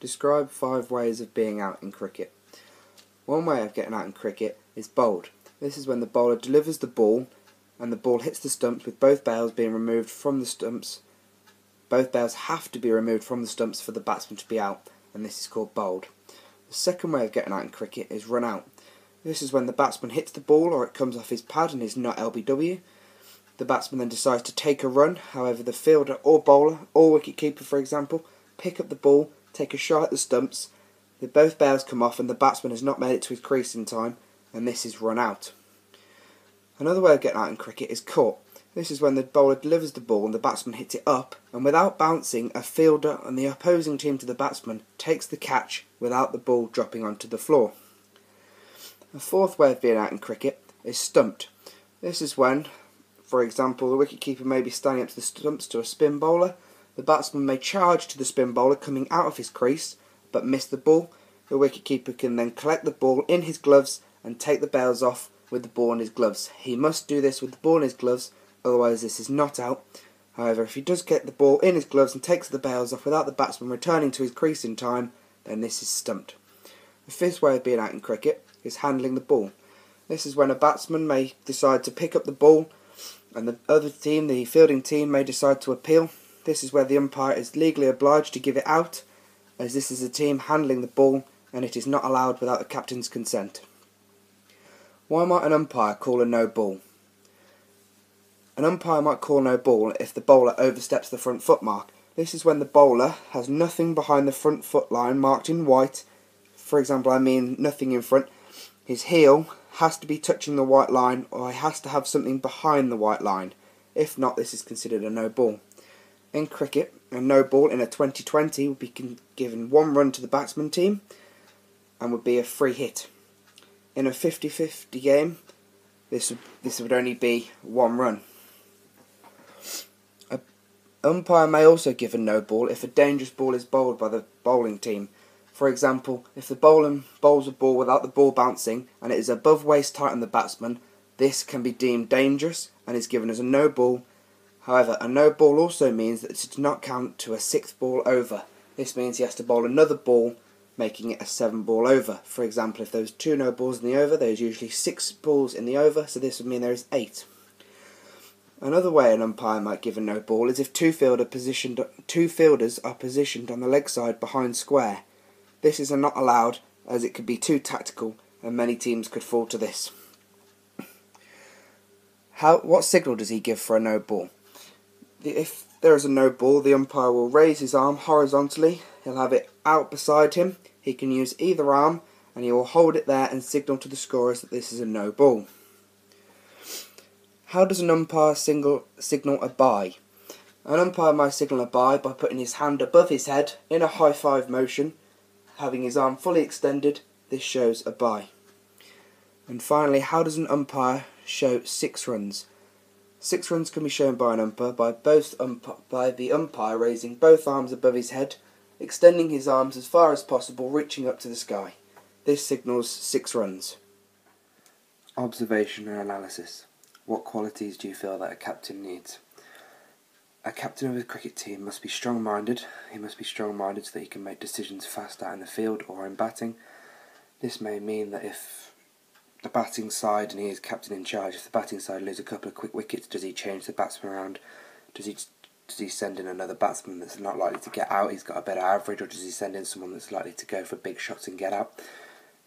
Describe 5 ways of being out in cricket. One way of getting out in cricket is bowled. This is when the bowler delivers the ball and the ball hits the stumps with both bails being removed from the stumps. Both bails have to be removed from the stumps for the batsman to be out, and this is called bowled. The second way of getting out in cricket is run out. This is when the batsman hits the ball or it comes off his pad and is not LBW. The batsman then decides to take a run. However, the fielder or bowler or wicketkeeper, for example, pick up the ball, take a shot at the stumps. Both bails come off and the batsman has not made it to his crease in time, and this is run out. Another way of getting out in cricket is caught. This is when the bowler delivers the ball and the batsman hits it up, and without bouncing, a fielder and the opposing team to the batsman takes the catch without the ball dropping onto the floor. A fourth way of being out in cricket is stumped. This is when, for example, the wicketkeeper may be standing up to the stumps to a spin bowler. The batsman may charge to the spin bowler coming out of his crease, but miss the ball. The wicketkeeper can then collect the ball in his gloves and take the bails off with the ball in his gloves. He must do this with the ball in his gloves, otherwise this is not out. However, if he does get the ball in his gloves and takes the bails off without the batsman returning to his crease in time, then this is stumped. The fifth way of being out in cricket is handling the ball. This is when a batsman may decide to pick up the ball and the other team, the fielding team, may decide to appeal. This is where the umpire is legally obliged to give it out, as this is a team handling the ball and it is not allowed without the captain's consent. Why might an umpire call a no ball? An umpire might call no ball if the bowler oversteps the front foot mark. This is when the bowler has nothing behind the front foot line marked in white. For example, I mean nothing in front. His heel has to be touching the white line, or he has to have something behind the white line. If not, this is considered a no ball. In cricket, a no ball in a 2020 would be given 1 run to the batsman team and would be a free hit. In a 50-50 game, this would only be 1 run. An umpire may also give a no ball if a dangerous ball is bowled by the bowling team. For example, if the bowler bowls a ball without the ball bouncing and it is above waist height on the batsman, this can be deemed dangerous and is given as a no ball. However, a no ball also means that it does not count to a 6th ball over. This means he has to bowl another ball, making it a 7 ball over. For example, if there was 2 no balls in the over, there is usually 6 balls in the over, so this would mean there is 8. Another way an umpire might give a no ball is if two fielders are positioned on the leg side behind square. This is not allowed, as it could be too tactical and many teams could fall to this. What signal does he give for a no ball? If there is a no ball, the umpire will raise his arm horizontally. He'll have it out beside him. He can use either arm and he will hold it there and signal to the scorers that this is a no ball. How does an umpire signal a bye? An umpire might signal a bye by putting his hand above his head in a high five motion, having his arm fully extended. This shows a bye. And finally, how does an umpire show 6 runs? 6 runs can be shown by an umpire by the umpire raising both arms above his head, extending his arms as far as possible, reaching up to the sky. This signals 6 runs. Observation and analysis. What qualities do you feel that a captain needs? A captain of a cricket team must be strong-minded. He must be strong-minded so that he can make decisions fast out in the field or in batting. This may mean that if the batting side, and he is captain in charge, if the batting side lose a couple of quick wickets, does he change the batsman around? Does he send in another batsman that's not likely to get out, he's got a better average, or does he send in someone that's likely to go for big shots and get out?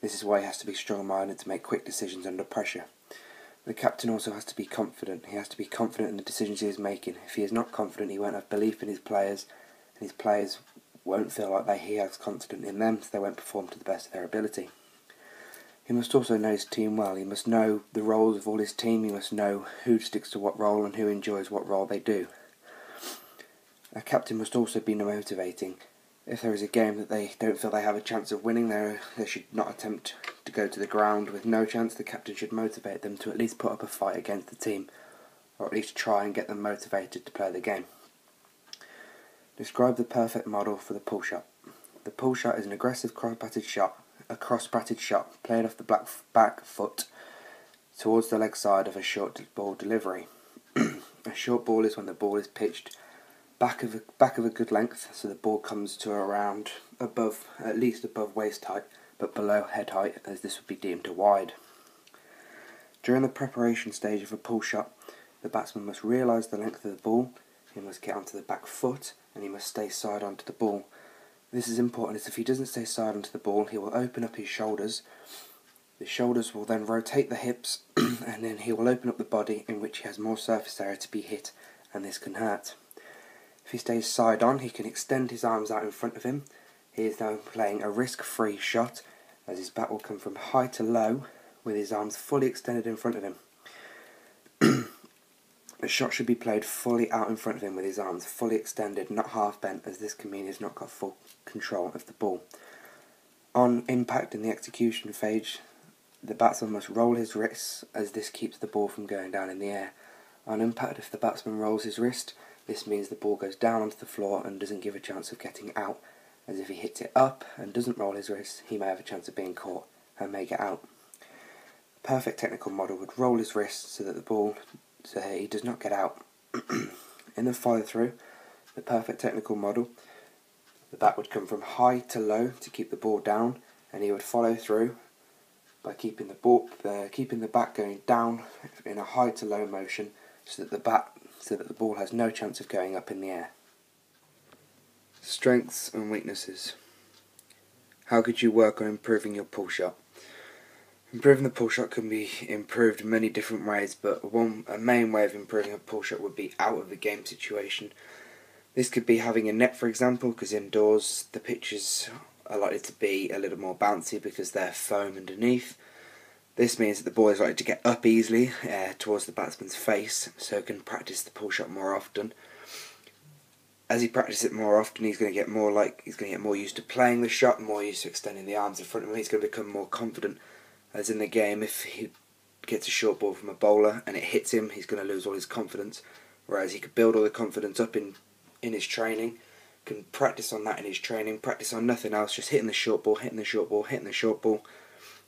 This is why he has to be strong-minded to make quick decisions under pressure. The captain also has to be confident. He has to be confident in the decisions he is making. If he is not confident, he won't have belief in his players, and his players won't feel like he has confidence in them, so they won't perform to the best of their ability. He must also know his team well. He must know the roles of all his team. He must know who sticks to what role and who enjoys what role they do. A captain must also be motivating. If there is a game that they don't feel they have a chance of winning, they should not attempt to go to the ground with no chance. The captain should motivate them to at least put up a fight against the team, or at least try and get them motivated to play the game. Describe the perfect model for the pull shot. The pull shot is an aggressive cross-batted shot played off the back foot towards the leg side of a short ball delivery. A short ball is when the ball is pitched back of a good length, so the ball comes to around at least above waist height, but below head height, as this would be deemed a wide. During the preparation stage of a pull shot, the batsman must realise the length of the ball, he must get onto the back foot, and he must stay side onto the ball. This is important, as if he doesn't stay side onto the ball, he will open up his shoulders. The shoulders will then rotate the hips, and then he will open up the body, in which he has more surface area to be hit, and this can hurt. If he stays side on, he can extend his arms out in front of him. He is now playing a risk-free shot, as his bat will come from high to low, with his arms fully extended in front of him. The shot should be played fully out in front of him with his arms fully extended, not half bent, as this can mean he's not got full control of the ball. On impact in the execution phase, the batsman must roll his wrists, as this keeps the ball from going down in the air. On impact, if the batsman rolls his wrist, this means the ball goes down onto the floor and doesn't give a chance of getting out, as if he hits it up and doesn't roll his wrist, he may have a chance of being caught and may get out. A perfect technical model would roll his wrist so that he does not get out. In the follow through, the perfect technical model, the bat would come from high to low to keep the ball down, and he would follow through by keeping the bat going down in a high to low motion, so that the ball has no chance of going up in the air. Strengths and weaknesses. How could you work on improving your pull shot? Improving the pull shot can be improved in many different ways, but a main way of improving a pull shot would be out of the game situation. This could be having a net, for example, because indoors the pitches are likely to be a little more bouncy because they're foam underneath. This means that the ball is likely to get up easily towards the batsman's face, so he can practice the pull shot more often. As he practices it more often, he's going to get more used to playing the shot, more used to extending the arms in front of him. He's going to become more confident. As in the game, if he gets a short ball from a bowler and it hits him, he's going to lose all his confidence. Whereas he could build all the confidence up in his training, can practice on that in his training, practice on nothing else, just hitting the short ball, hitting the short ball, hitting the short ball,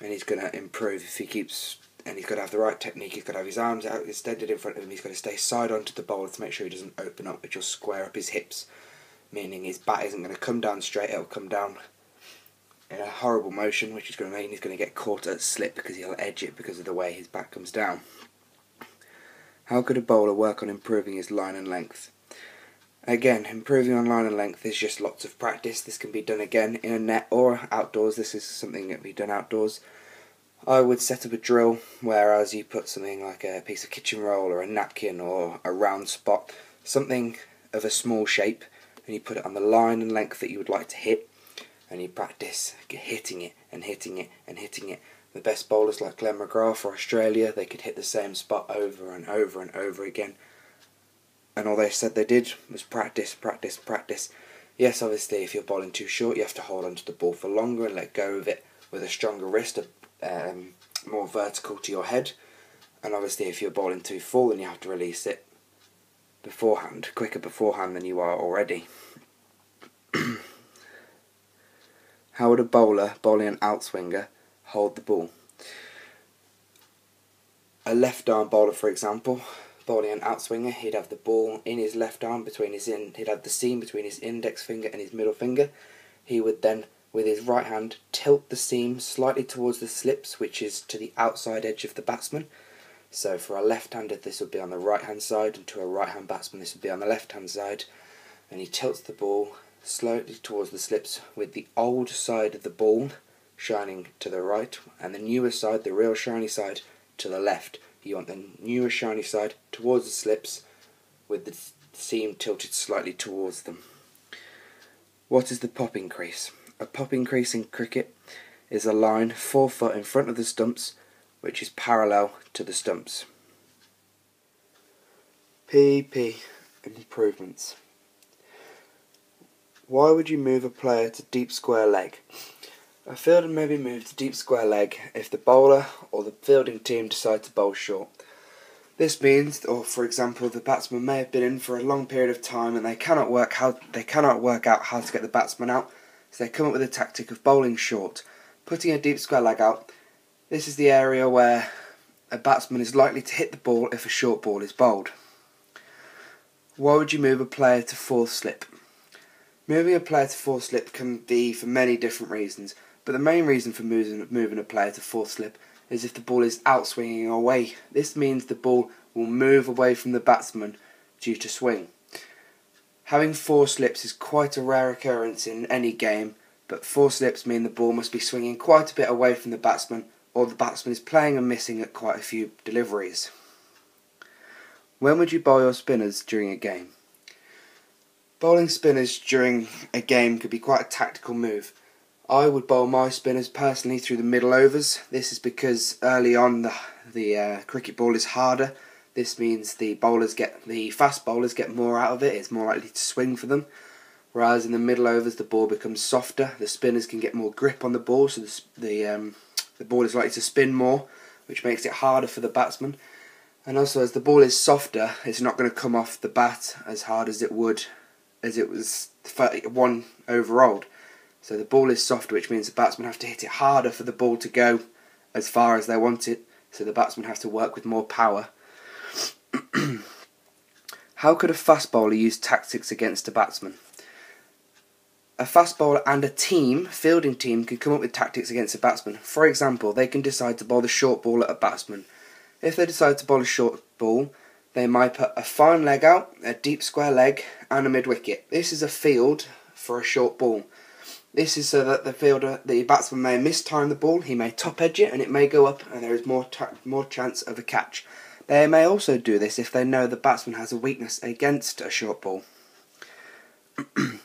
and he's going to improve if he keeps. And he's got to have the right technique. He's got to have his arms out extended in front of him. He's got to stay side onto the bowler to make sure he doesn't open up, which will square up his hips, meaning his bat isn't going to come down straight. It'll come down in a horrible motion, which is going to mean he's going to get caught at slip because he'll edge it because of the way his bat comes down. How could a bowler work on improving his line and length? Again, improving on line and length is just lots of practice. This can be done again in a net or outdoors. This is something that can be done outdoors. I would set up a drill, whereas you put something like a piece of kitchen roll or a napkin or a round spot, something of a small shape, and you put it on the line and length that you would like to hit, and you practice hitting it and hitting it and hitting it. The best bowlers like Glenn McGrath for Australia, they could hit the same spot over and over and over again, and all they said they did was practice, practice, practice. Yes, obviously if you're bowling too short, you have to hold onto the ball for longer and let go of it with a stronger wrist, more vertical to your head, and obviously if you're bowling too full, then you have to release it quicker beforehand than you are already. How would a bowler bowling an outswinger hold the ball? A left arm bowler, for example, bowling an outswinger, he'd have the ball in his left arm he'd have the seam between his index finger and his middle finger. He would then, with his right hand, tilt the seam slightly towards the slips, which is to the outside edge of the batsman. So for a left-hander, this would be on the right-hand side, and to a right-hand batsman, this would be on the left-hand side. And he tilts the ball slowly towards the slips, with the old side of the ball shining to the right, and the newer side, the real shiny side, to the left. You want the newer shiny side towards the slips, with the seam tilted slightly towards them. What is the popping crease? A popping crease in cricket is a line 4 foot in front of the stumps, which is parallel to the stumps. PP improvements. Why would you move a player to deep square leg? A fielder may be moved to deep square leg if the bowler or the fielding team decide to bowl short. This means, or for example, the batsman may have been in for a long period of time and they cannot work out how to get the batsman out. So they come up with a tactic of bowling short, putting a deep square leg out. This is the area where a batsman is likely to hit the ball if a short ball is bowled. Why would you move a player to fourth slip? Moving a player to fourth slip can be for many different reasons, but the main reason for moving a player to fourth slip is if the ball is outswinging away. This means the ball will move away from the batsman due to swing. Having four slips is quite a rare occurrence in any game, but four slips mean the ball must be swinging quite a bit away from the batsman, or the batsman is playing and missing at quite a few deliveries. When would you bowl your spinners during a game? Bowling spinners during a game could be quite a tactical move. I would bowl my spinners personally through the middle overs. This is because early on the cricket ball is harder. This means the fast bowlers get more out of it. It's more likely to swing for them. Whereas in the middle overs the ball becomes softer. The spinners can get more grip on the ball, so the ball is likely to spin more, which makes it harder for the batsman. And also, as the ball is softer, it's not going to come off the bat as hard as it would as it was 1 over old. So the ball is softer, which means the batsmen have to hit it harder for the ball to go as far as they want it. So the batsmen have to work with more power. How could a fast bowler use tactics against a batsman? A fast bowler and a fielding team, can come up with tactics against a batsman. For example, they can decide to bowl the short ball at a batsman. If they decide to bowl a short ball, they might put a fine leg out, a deep square leg, and a mid-wicket. This is a field for a short ball. This is so that the batsman may mistime the ball, he may top edge it, and it may go up, and there is more chance of a catch. They may also do this if they know the batsman has a weakness against a short ball. And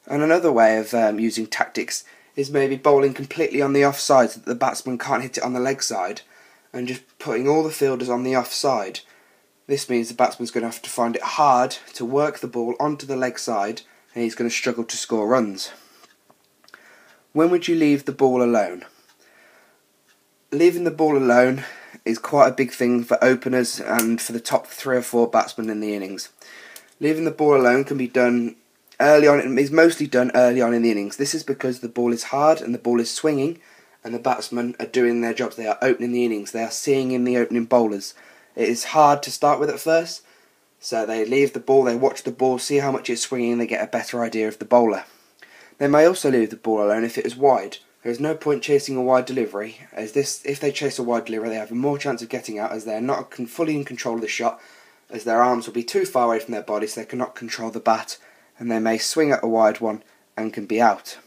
another way of using tactics is maybe bowling completely on the offside so that the batsman can't hit it on the leg side, and just putting all the fielders on the offside. This means the batsman's going to have to find it hard to work the ball onto the leg side, and he's going to struggle to score runs. When would you leave the ball alone? Leaving the ball alone is quite a big thing for openers and for the top 3 or 4 batsmen in the innings. Leaving the ball alone can be done early on. It is mostly done early on in the innings. This is because the ball is hard and the ball is swinging, and the batsmen are doing their jobs. They are opening the innings. They are seeing in the opening bowlers. It is hard to start with at first, so they leave the ball, they watch the ball, see how much it's swinging, and they get a better idea of the bowler. They may also leave the ball alone if it is wide. There is no point chasing a wide delivery, as if they chase a wide delivery, they have more chance of getting out, as they are not fully in control of the shot, as their arms will be too far away from their body, so they cannot control the bat, and they may swing at a wide one and can be out.